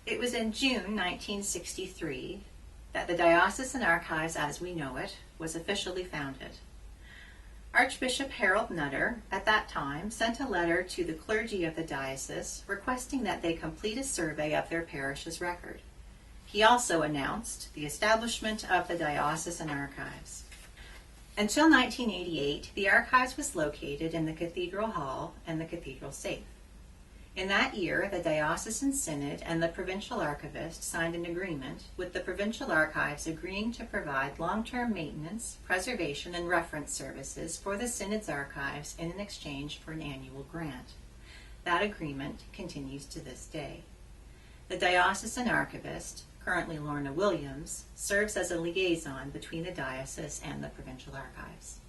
It was in June 1963 that the Diocesan Archives as we know it was officially founded. Archbishop Harold Nutter, at that time, sent a letter to the clergy of the diocese requesting that they complete a survey of their parish's record. He also announced the establishment of the Diocesan Archives. Until 1988, the archives was located in the Cathedral Hall and the Cathedral Safe. In that year, the Diocesan Synod and the Provincial Archivist signed an agreement with the Provincial Archives agreeing to provide long-term maintenance, preservation, and reference services for the Synod's archives in exchange for an annual grant. That agreement continues to this day. The Diocesan Archivist, currently Lorna Williams, serves as a liaison between the diocese and the Provincial Archives.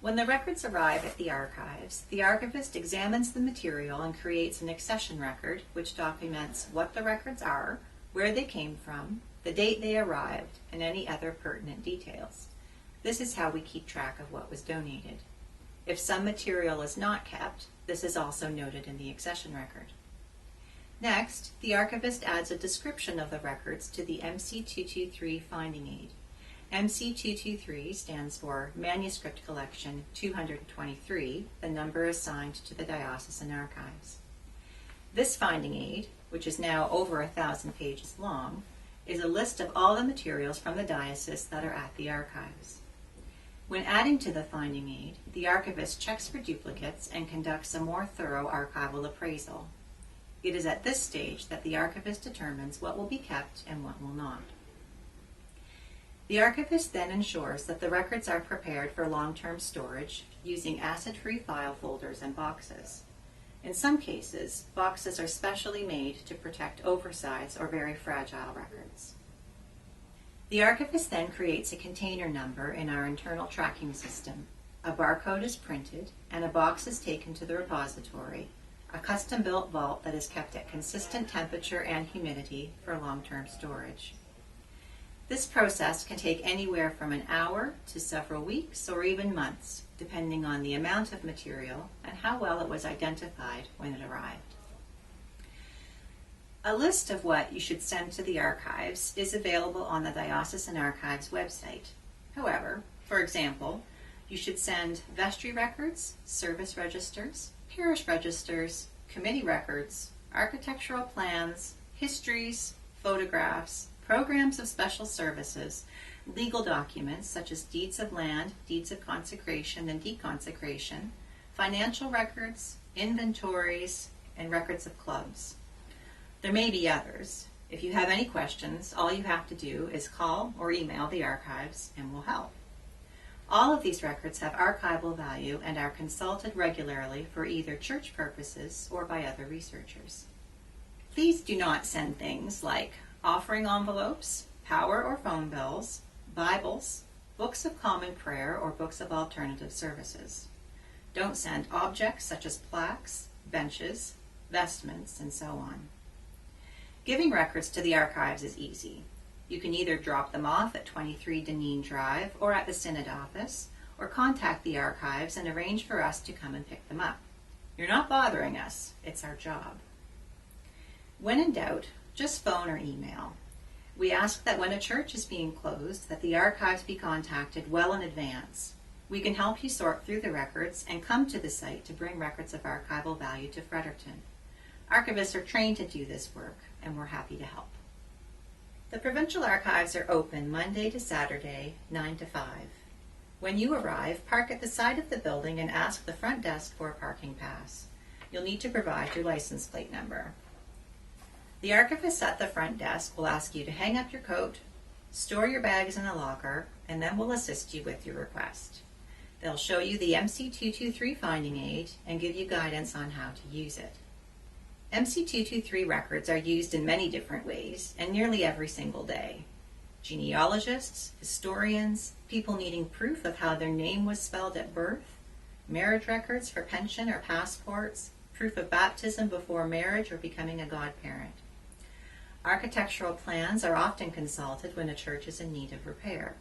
When the records arrive at the archives, the archivist examines the material and creates an accession record which documents what the records are, where they came from, the date they arrived, and any other pertinent details. This is how we keep track of what was donated. If some material is not kept, this is also noted in the accession record. Next, the archivist adds a description of the records to the MC223 finding aid. MC223 stands for Manuscript Collection 223, the number assigned to the Diocesan Archives. This finding aid, which is now over 1,000 pages long, is a list of all the materials from the diocese that are at the archives. When adding to the finding aid, the archivist checks for duplicates and conducts a more thorough archival appraisal. It is at this stage that the archivist determines what will be kept and what will not. The archivist then ensures that the records are prepared for long-term storage using acid-free file folders and boxes. In some cases, boxes are specially made to protect oversized or very fragile records. The archivist then creates a container number in our internal tracking system. A barcode is printed and a box is taken to the repository, a custom-built vault that is kept at consistent temperature and humidity for long-term storage. This process can take anywhere from an hour to several weeks or even months, depending on the amount of material and how well it was identified when it arrived. A list of what you should send to the archives is available on the Diocesan Archives website. However, for example, you should send vestry records, service registers, parish registers, committee records, architectural plans, histories, photographs, programs of special services, legal documents such as deeds of land, deeds of consecration and deconsecration, financial records, inventories, and records of clubs. There may be others. If you have any questions, all you have to do is call or email the archives and we'll help. All of these records have archival value and are consulted regularly for either church purposes or by other researchers. Please do not send things like offering envelopes, power or phone bills, Bibles, books of common prayer, or books of alternative services. Don't send objects such as plaques, benches, vestments, and so on. Giving records to the archives is easy. You can either drop them off at 23 Deneen Drive or at the Synod office, or contact the archives and arrange for us to come and pick them up. You're not bothering us, it's our job. When in doubt, just phone or email. We ask that when a church is being closed, that the archives be contacted well in advance. We can help you sort through the records and come to the site to bring records of archival value to Fredericton. Archivists are trained to do this work, and we're happy to help. The Provincial Archives are open Monday to Saturday, 9 to 5. When you arrive, park at the side of the building and ask the front desk for a parking pass. You'll need to provide your license plate number. The archivist at the front desk will ask you to hang up your coat, store your bags in a locker, and then we'll assist you with your request. They'll show you the MC223 finding aid and give you guidance on how to use it. MC223 records are used in many different ways and nearly every single day. Genealogists, historians, people needing proof of how their name was spelled at birth, marriage records for pension or passports, proof of baptism before marriage or becoming a godparent. Architectural plans are often consulted when a church is in need of repair.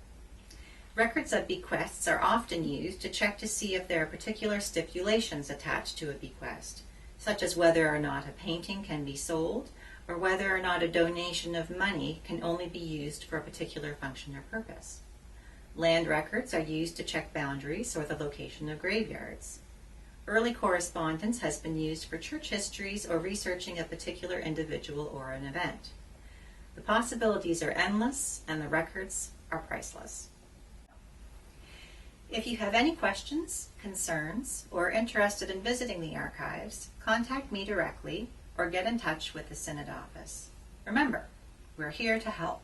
Records of bequests are often used to check to see if there are particular stipulations attached to a bequest, such as whether or not a painting can be sold, or whether or not a donation of money can only be used for a particular function or purpose. Land records are used to check boundaries or the location of graveyards. Early correspondence has been used for church histories or researching a particular individual or an event. The possibilities are endless, and the records are priceless. If you have any questions, concerns, or are interested in visiting the archives, contact me directly or get in touch with the Synod office. Remember, we're here to help.